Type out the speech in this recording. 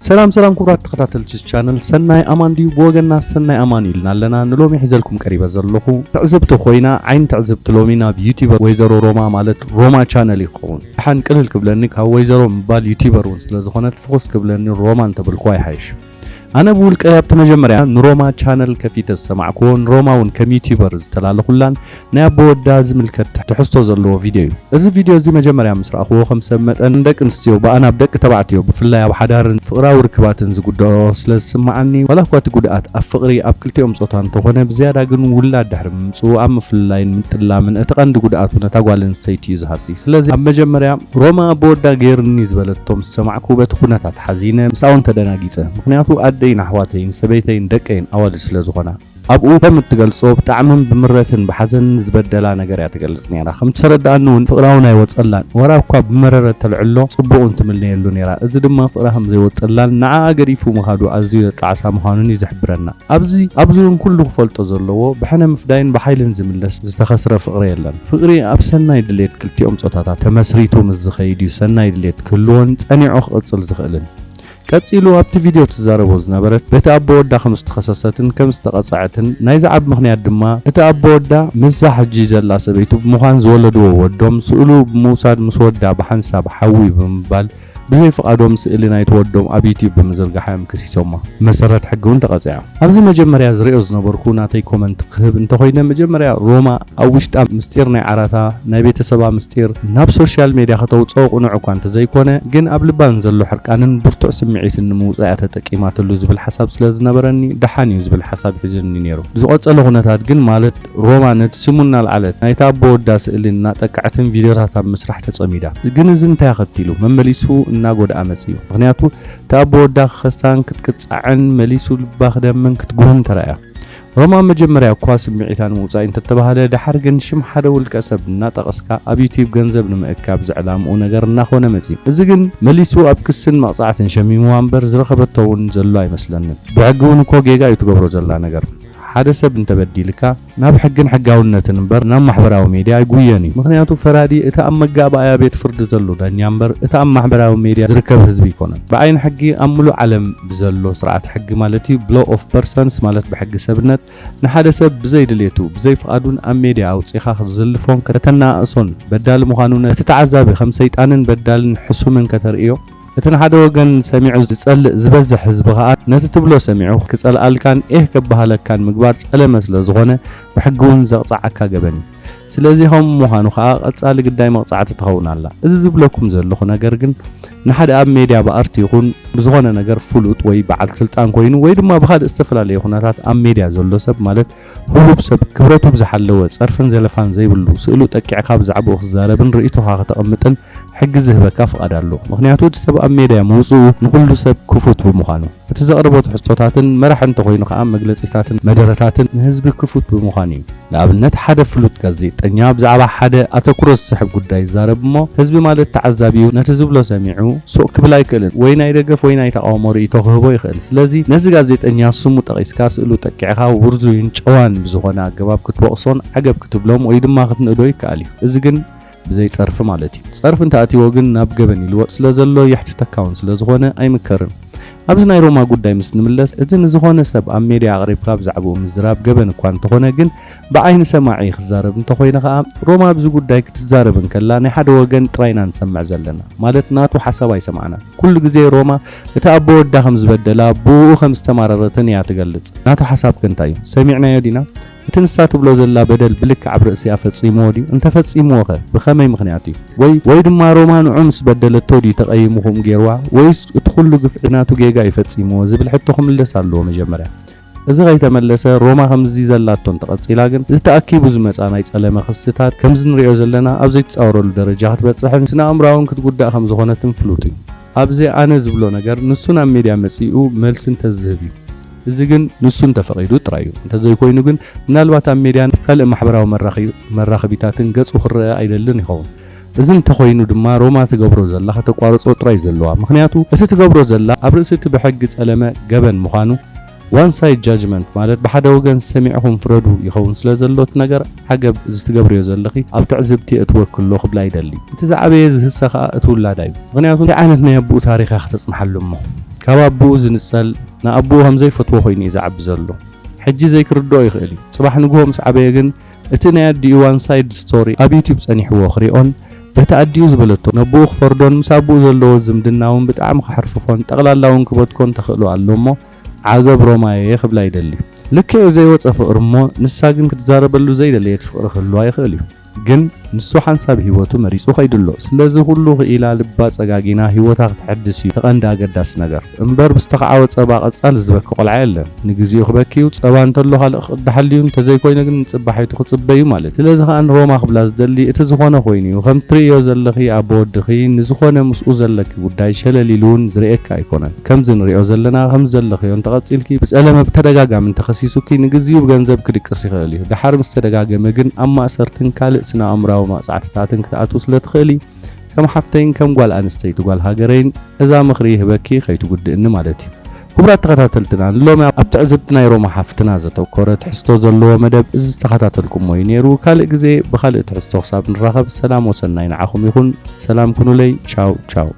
سلام كبرات تخطاتلتش channel سناي امان دي بوغنا سناي امان يلنا لنا نلومي حزلكم قريبا زلخو تعزبت خوينا عين تعزبت لومينا بيوتيوبر ويزرو روما مالت روما channel يخون حن قلل كبلنك هو ويزرو مبال يوتيوبر ونسلازخونت فخص كبلني روما انت بالكواي حيش أنا بقول كيابت مجمريا نروما channel كفيت السمعكون روما ون كميوتيوبرز تلالو خلان نابو داز ملكت تحسو زلو فيديو إذا فيديو زي مجمريا مسرع أخوه خمسة عندك انستيو بأنا بدك تبعتيو بفلايا وحدارن فقرا وركباتن زقودو سلسمعني ولا كوات قودات أفقري أبكلتيوم صوتان تخونه بزيادة قن ولا دحر مصو أم فلاين متلا من أتقن قودات ونتاقوالن سيتي زهاسي سلازي أم مجمريا روما بودا غير نيزبالتهم سمعكو بتخونتات حزينة مساون تدناقيسة مخنياتو دين أحواتين سبيتين دكين أول سلازخنا أبو كم تقلصو بتعمم بمرتن بحزن زبدلا نجار تقلصني أنا خمس رد عنون فقراونا يوتصلان وراكوا بمرر تلعلو صبوا أنت ملني اللونيرا إذا دم فقراهم زي وتصلان نعا قريفو مخادو أزيد العسام هانوني زحبرنا أبزون كله فلت زلوا بحنا مفداين بحيل زملس استخسر فقري لنا فقري أبسنا يدليت كل يوم صوتها تمسريتو مزخيدي سنا يدليت كلون أني عق أتصل زخلن كاتيلو أبت فيديو تزاربوز نبرت بتأبو ودا خمس تخصصاتن كم استقصعتن نايزعب مخنيات دما بتأبو ودا مسح جيزة لا سبيتو بمخان زولدو ودوم سؤلو بموساد مسودا بحنساب حوي بمبال بزي فقادوم سئلنا يتودوم أبيتي بمزرقة حام كسيسوما مسرت حقون تقصيع أبزي مجمريا زريوز نبركو ناتي كومنت قهب انت خوينا مجمريا روما أو وشتا مستيرني عراتا نايبيت سبا مستير ناب سوشيال ميديا خطو تصوق ونعوكو انت زي كونه جن قبل بانزلو حركانن برتع سمعيت النمو زيادة تقيمات اللوز بالحساب سلاز نبرني دحانيوز بالحساب حجرني نيرو زوقت سألغونتات جن مالت روما نتسمونا العلت نايتابو ودا سئلنا تقعتن فيديوهات مسرح تصميدا جن زنتا ياخدتيلو ممليسو ناقود أمسيو مغنياتو تابو داخ خستان كتقصعن مليسو لباخدم من كتقون ترايا روما مجمريا كواس معيتان موصا انت تبهاله دحرجن شم حدا والكسب ناطقسكا ابيتيب ገንዘብ ንምእካብ ዝዕላም او ነገር እናኾነ መጺ እዚ ግን መሊሱ ኣብ ክስን መቅጻዕትን ሸሚሙ ወንበር ዝረኸበተውን ዘሎ አይመስለንን ብሕግውን እኮ ጌጋ ይትገብሮ ዘላ ነገር ሓደ ሰብ እንተበዲልካ ናብ ሕግን ሕጋውነትን እንበር ናብ ማሕበራዊ ሚድያ ይጉየኒ ምክንያቱ ፈራዲ እታ አመጋባያ ቤት ፍርድ ዘሎ ዳኛ እንበር እታ ማሕበራዊ ሚድያ ዝርከብ ህዝቢ ይኮነን በአይን ሕጊ አምሉ ዓለም ብዘሎ ስርዓት ሕጊ ማለት እዩ ብሎ ኦፍ ፐርሰንስ ማለት በሕጊ ሰብነት ንሓደ ሰብ ብዘይ ድሌቱ ብዘይ ፍቃዱን ኣብ ሚድያ አውጽኻ ዝልፎን ከተናእሶን በዳል ምዃኑን እቲ ተዓዛቢ ከም ሰይጣንን በዳልን ሕሱምን ከተርእዮ እተን ሓደ ወገን ሰሚዑ ዝጸልእ ዝበዝሕ ህዝቢ ከዓ ነቲ ትብሎ ሰሚዑ ክጸልአልካን ከበሃለካን ምግባር ጸለመ ስለ ዝኾነ ብሕግውን ዘቕጻዓካ ገበኒ ስለዚህ ሆም ምዃኑ ከዓ ቀጻሊ ግዳይ መቕጻዕቲ ትኸውናላ እዚ ዝብለኩም ዘለኹ ነገር ግን ንሓደ ኣብ ሚድያ በአርቲ ይኹን ብዝኾነ ነገር ፍሉጥ ወይ በዓል ስልጣን ኮይኑ ወይ ድማ ብኻልእ ዝተፈላለዩ ኩነታት ኣብ ሚድያ ዘሎ ሰብ ማለት ሁሉብ ሰብ ክብረቱ ዝሓለወ ጸርፍን ዘለፋን ዘይብሉ ስእሉ ጠቂዕካ ብዛዕባኡ ክዛረብን ርእይቶኻ ከተቐምጥን ሕጊ ዝህበካ ፍቃድ ኣሎ ምክንያቱ እቲ ሰብ ኣብ ሚድያ ምውጽኡ ንኹሉ ሰብ ክፉት ብምዃኑ እቲ ዘቕርቦት ሕቶታትን መራሕንቲ ኮይኑ ከዓ መግለጺታትን መደረታትን ንህዝቢ ክፉት ብምዃኑ እዩ ንኣብነት ሓደ ፍሉጥ ጋዜጠኛ ብዛዕባ ሓደ ኣተኩሮ ዝስሕብ ጉዳይ ይዛረብ እሞ ህዝቢ ማለት ተዓዛቢዩ ነቲ ዝብሎ ሰሚዑ ሱቅ ክብል ኣይክእልን ወይ ናይ ደገፍ ወይ ናይ ተቃውሞ ርእይቶ ክህቦ ይኽእል ስለዚ ነዚ ጋዜጠኛ ስሙ ጠቂስካ ስእሉ ጠቂዕካ ውርዙይን ጨዋን ብዝኾነ ኣገባብ ክትወቅሶን ዓገብ ክትብሎም ወይ ድማ ክትንእዶ ይከኣል እዩ እዚ ግን بزي صرف مالتي صرف انت اتي وغن ناب جبن الوقت سلازلو يحتتكاون سلازخونه ايمكرن ابزنا روما ጉዳይ ምስ ንምለስ እዝን ዝኾነ ሰብ ኣብ ሚድያ ኣቕሪብካ ብዛዕባ ምዝራብ ገበን እኳ እንተኾነ ግን ብዓይኒ ሰማዒ ክዛረብ እንተኾይነ ከዓ ሮማ ብዙ ጉዳይ ክትዛረብን ከላ ናይ ሓደ ወገን ጥራይና ንሰምዕ ዘለና ማለት ናቱ ሓሳብ ኣይሰማዕና ኩሉ ግዜ ሮማ እቲ ኣቦ ወዳ ከም ዝበደላ ብኡ ከም ዝተማረረትን እያ ትገልጽ ናቱ ሓሳብ ከንታይ ሰሚዕናዮ ዲና እትንሳቱ ብሎ ዘላ በደል ብልክ ዓብ ርእሲ ኣፈጺሞ ዲ እንተ ፈጺሞኸ ብኸመይ ምኽንያት እዩ ወይ ድማ ሮማ ንዑምስ በደለቶ ዲ ተቀይሙኹም ጌርዋ ወይስ እቲ ኩሉ ግፍዕናቱ ጌጋ ይፈጺሞ ዝብል ሕቶ ክምለስ ኣለዎ መጀመርያ እዚ ከይተመለሰ ሮማ ከምዚ ዘላቶን ተቐጺላ ግን ዝተኣኪቡ ዝመጻ ናይ ጸለመ ክስታት ከምዚ ንሪኦ ዘለና ኣብ ዘይተጻወረሉ ደረጃ ክትበጽሕን ስነ ኣእምሮውን ክትጉዳእ ከም ዝኾነትን ፍሉጥ እዩ ኣብዚ ኣነ ዝብሎ ነገር ንሱን ኣብ ሚድያ መጺኡ መልስን ተዝህብ እዩ እዚ ግን ንሱን ተፈቂዱ ጥራዩ እንተዘይ ኮይኑ ግን ምናልባት ኣብ ሚድያን ካልእ ማሕበራዊ መራኸቢታትን ገጹ ክርአ ኣይደልን ይኸውን እዚ እንተኾይኑ ድማ ሮማ ትገብሮ ዘላ ከተቋርጾ ጥራይ ዘለዋ ምክንያቱ እቲ ትገብሮ ዘላ ኣብ ርእሲ እቲ ብሕጊ ጸለመ ገበን ምዃኑ one side judgment ማለት ብሓደ ወገን ሰሚዕኹም ፍረዱ ይኸውን ስለ ዘሎት ነገር ሓገብ ዝትገብርዮ ዘለኺ ኣብ ትዕዝብቲ እትወክሎ ክብላ ይደሊ እቲ ዝዓበየ ዝህሰኻ እትውላዳ እዩ ምክንያቱ ዓይነት ናይ ኣቦኡ ታሪኽ ክትጽምሓሉ እሞ ካብ ኣቦኡ ዝንጸል ንኣቦኡ ከም ዘይፈትዎ ኮይኑ እዩ ዝዓቢ ዘሎ ሕጂ ዘይክርድኦ ይኽእል እዩ ጽባሕ ንግሆ ምስ ዓበየ ግን እቲ ናይ ኣዲኡ ዋን ሳይድ ስቶሪ ኣብ ዩቲዩብ ጸኒሕዎ ክሪኦን በቲ ኣዲኡ ዝበለቶ ነብኡ ክፈርዶን ምስ ኣቦኡ ዘለዎ ዝምድና እውን ብጣዕሚ ክሕርፍፎን ጠቕላላ እውን ክበትኮን ተኽእሎ ኣሎ እሞ ዓገብ ሮማየ ክብላ ይደሊ ልክዕ ዘይወፀ ፍቅሪ እሞ ንሳ ግን ክትዛረበሉ ዘይደለየት ፍቅሪ ክህልዋ ይኽእል እዩ ግን ንሱ ሓንሳብ ህይወቱ መሪጹ ኸይድሎ ስለዚ ሁሉ ክኢላ ልባ ጸጋጊና ህይወታ ክትሕድስ እዩ ተቐንዲ ኣገዳሲ ነገር እምበር ብስተኸዓወ ጸባ ቐጻል ዝበኪ ቆልዓ የለን ንግዚኡ ክበኪዩ ጸባ እንተሎ ካልእ ክቅዳሓልዩ እንተዘይኮይነ ግን ንጽባሒቱ ክጽበዩ ማለት ስለዚ ከዓ ሮማ ክብላ ዝደሊ እቲ ዝኾነ ኮይኑ እዩ ከም ትርእዮ ዘለኺ ኣቦ ወድኺ ንዝኾነ ምስኡ ዘለኪ ጉዳይ ሸለሊሉን ዝርእየካ ኣይኮነን ከምዚ ንሪኦ ዘለና ከም ዘለኺዮ እንተቐጺልኪ ብጸለመ ብተደጋጋሚ እንተኸሲሱኪ ንግዚኡ ብገንዘብ ክድቅስ ይኽእል እዩ ድሓር ምስ ተደጋገመ ግን ኣብ ማእሰርትን ካልእ ስነ ኣእምራዊ ማዕጻዕትታትን ክትኣትው ስለትኽእሊ ከም ሓፍተይን ከም ጓል ኣንስተይቲ ጓል ሃገረይን እዛ ምኽሪ ይህበኪ ከይትጉድእኒ ማለት እዩ ክቡራት ተኸታተልትና ሎሚ ኣብ ትዕዝብቲ ናይ ሮማ ሓፍትና ዘተኮረ ትሕዝቶ ዘለዎ መደብ እዚ ዝተኸታተልኩሞ እዩ ነይሩ ካልእ ግዜ ብኻልእ ትሕዝቶ ክሳብ ንራኸብ ሰላም ወሰናይ ንዓኹም ይኹን ሰላም ኩኑለይ ቻው ቻው